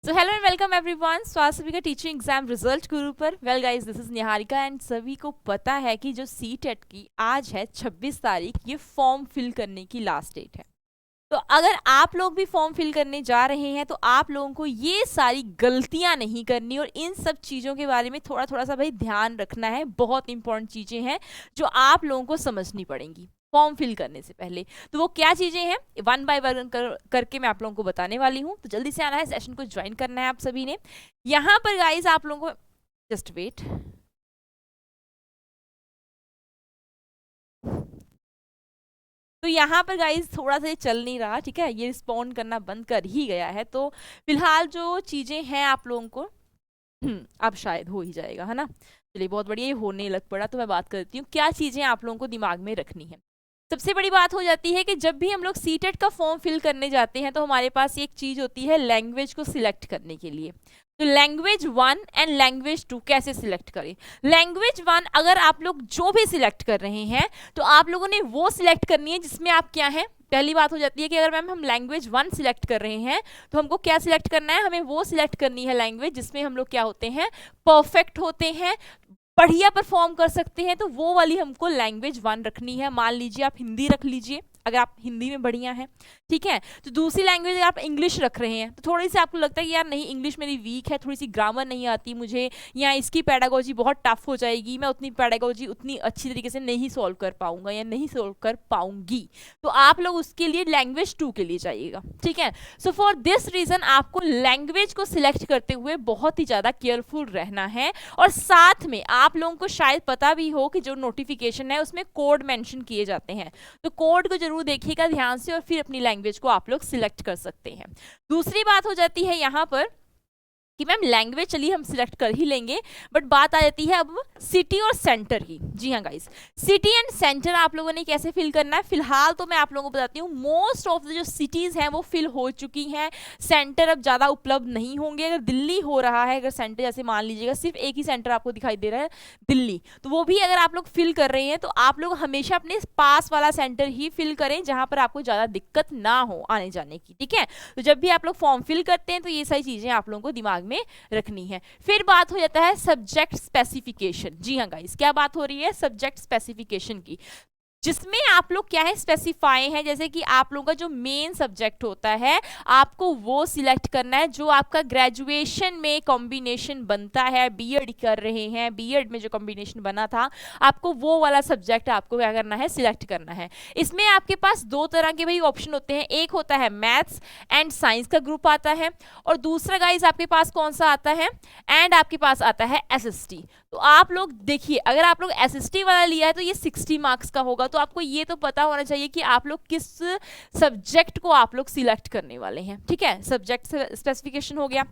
So hello and welcome everyone. स्वास्थ्य सभी का टीचिंग एग्जाम रिजल्ट गुरु पर। Well guys, this is Niharika and सभी को पता है कि जो सीटेट की आज है 26 तारीख, ये फॉर्म फिल करने की लास्ट डेट है। तो अगर आप लोग भी फॉर्म फिल करने जा रहे हैं तो आप लोगों को ये सारी गलतियां नहीं करनी और इन सब चीज़ों के बारे में थोड़ा थोड़ा सा भाई ध्यान रखना है। बहुत इंपॉर्टेंट चीज़ें हैं जो आप लोगों को समझनी पड़ेंगी फॉर्म फिल करने से पहले। तो वो क्या चीज़ें हैं वन बाय वन करके मैं आप लोगों को बताने वाली हूँ। तो जल्दी से आना है, सेशन को ज्वाइन करना है आप सभी ने। यहाँ पर गाइज आप लोगों को जस्ट वेट। तो यहाँ पर गाइज थोड़ा सा ये चल नहीं रहा, ठीक है, ये रिस्पॉन्ड करना बंद कर ही गया है। तो फिलहाल जो चीज़ें हैं आप लोगों को अब शायद हो ही जाएगा, है ना। चलिए बहुत बढ़िया, ये होने लग पड़ा। तो मैं बात करती हूँ क्या चीज़ें आप लोगों को दिमाग में रखनी है। सबसे बड़ी बात हो जाती है कि जब भी हम लोग सीटेट का फॉर्म फिल करने जाते हैं तो हमारे पास एक चीज़ होती है लैंग्वेज को सिलेक्ट करने के लिए। तो लैंग्वेज 1 एंड लैंग्वेज 2 कैसे सिलेक्ट करें। लैंग्वेज 1 अगर आप लोग जो भी सिलेक्ट कर रहे हैं तो आप लोगों ने वो सिलेक्ट करनी है जिसमें आप क्या है। पहली बात हो जाती है कि अगर मैम हम लैंग्वेज 1 सिलेक्ट कर रहे हैं तो हमको क्या सिलेक्ट करना है, हमें वो सिलेक्ट करनी है लैंग्वेज जिसमें हम लोग क्या होते हैं, परफेक्ट होते हैं, बढ़िया परफॉर्म कर सकते हैं। तो वो वाली हमको लैंग्वेज 1 रखनी है। मान लीजिए आप हिंदी रख लीजिए अगर आप हिंदी में बढ़िया हैं, ठीक है। तो दूसरी लैंग्वेज अगर आप इंग्लिश रख रहे हैं तो थोड़ी सी आपको लगता है कि यार नहीं, इंग्लिश मेरी वीक है, थोड़ी सी ग्रामर नहीं आती मुझे, या इसकी पैडागोजी बहुत टफ हो जाएगी, मैं उतनी पैडागोजी उतनी अच्छी तरीके से नहीं सॉल्व कर पाऊंगा या नहीं सॉल्व कर पाऊंगी, तो आप लोग उसके लिए लैंग्वेज 2 के लिए जाइएगा, ठीक है। सो फॉर दिस रीजन आपको लैंग्वेज को सिलेक्ट करते हुए बहुत ही ज़्यादा केयरफुल रहना है। और साथ में आप लोगों को शायद पता भी हो कि जो नोटिफिकेशन है उसमें कोड मेंशन किए जाते हैं, तो कोड को जरूर देखिएगा ध्यान से और फिर अपनी लैंग्वेज को आप लोग सिलेक्ट कर सकते हैं। दूसरी बात हो जाती है यहाँ पर कि मैम लैंग्वेज चलिए हम सिलेक्ट कर ही लेंगे, बट बात आ जाती है अब सिटी और सेंटर की। जी हाँ गाइस, सिटी एंड सेंटर आप लोगों ने कैसे फिल करना है। फिलहाल तो मैं आप लोगों को बताती हूँ, मोस्ट ऑफ द जो सिटीज़ हैं वो फिल हो चुकी हैं, सेंटर अब ज़्यादा उपलब्ध नहीं होंगे। अगर दिल्ली हो रहा है, अगर सेंटर जैसे मान लीजिएगा सिर्फ एक ही सेंटर आपको दिखाई दे रहा है दिल्ली, तो वो भी अगर आप लोग फिल कर रहे हैं तो आप लोग हमेशा अपने पास वाला सेंटर ही फिल करें जहाँ पर आपको ज़्यादा दिक्कत ना हो आने जाने की, ठीक है। तो जब भी आप लोग फॉर्म फिल करते हैं तो ये सारी चीज़ें आप लोगों को दिमाग में रखनी है। फिर बात हो जाता है सब्जेक्ट स्पेसिफिकेशन। जी हाँ गाइस, क्या बात हो रही है, सब्जेक्ट स्पेसिफिकेशन की, जिसमें आप लोग क्या है स्पेसिफाई है, जैसे कि आप लोगों का जो मेन सब्जेक्ट होता है आपको वो सिलेक्ट करना है जो आपका ग्रेजुएशन में कॉम्बिनेशन बनता है, बीएड कर रहे हैं, बीएड में जो कॉम्बिनेशन बना था आपको वो वाला सब्जेक्ट आपको क्या करना है, सिलेक्ट करना है। इसमें आपके पास दो तरह के भाई ऑप्शन होते हैं, एक होता है मैथ्स एंड साइंस का ग्रुप आता है, और दूसरा गाइज आपके पास कौन सा आता है, एंड आपके पास आता है एसएसटी। तो आप लोग देखिए, अगर आप लोग एसएसटी वाला लिया है तो ये 60 मार्क्स का होगा। तो आपको ये तो पता होना चाहिए कि आप लोग किस सब्जेक्ट को आप लोग सिलेक्ट करने वाले हैं, ठीक है। सब्जेक्ट स्पेसिफिकेशन हो गया।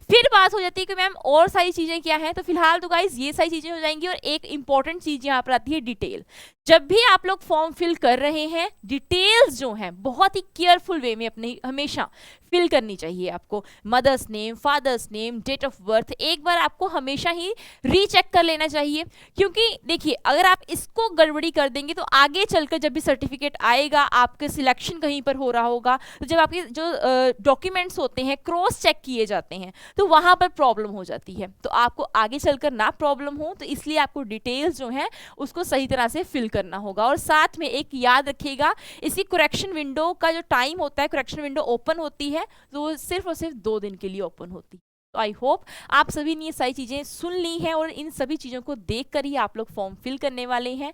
फिर बात हो जाती है कि मैम और सारी चीज़ें क्या हैं। तो फिलहाल तो गाइज ये सारी चीज़ें हो जाएंगी, और एक इंपॉर्टेंट चीज़ यहाँ पर आती है डिटेल। जब भी आप लोग फॉर्म फिल कर रहे हैं डिटेल्स जो हैं बहुत ही केयरफुल वे में अपने हमेशा फिल करनी चाहिए आपको। Mother's name, father's name, date of birth एक बार आपको हमेशा ही रीचेक कर लेना चाहिए, क्योंकि देखिए अगर आप इसको गड़बड़ी कर देंगे तो आगे चलकर जब भी सर्टिफिकेट आएगा, आपके सिलेक्शन कहीं पर हो रहा होगा, तो जब आपके जो डॉक्यूमेंट्स होते हैं क्रॉस चेक किए जाते हैं तो वहाँ पर प्रॉब्लम हो जाती है। तो आपको आगे चलकर ना प्रॉब्लम हो तो इसलिए आपको डिटेल्स जो हैं उसको सही तरह से फिल करना होगा। और साथ में एक याद रखिएगा, इसी करेक्शन विंडो का जो टाइम होता है, करेक्शन विंडो ओपन होती है तो वो सिर्फ और सिर्फ 2 दिन के लिए ओपन होती है। तो आई होप आप सभी ने ये सारी चीज़ें सुन ली हैं और इन सभी चीज़ों को देखकर ही आप लोग फॉर्म फिल करने वाले हैं।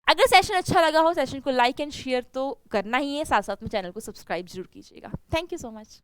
अगर सेशन अच्छा लगा हो, सेशन को लाइक एंड शेयर तो करना ही है, साथ साथ में चैनल को सब्सक्राइब जरूर कीजिएगा। Thank you so much.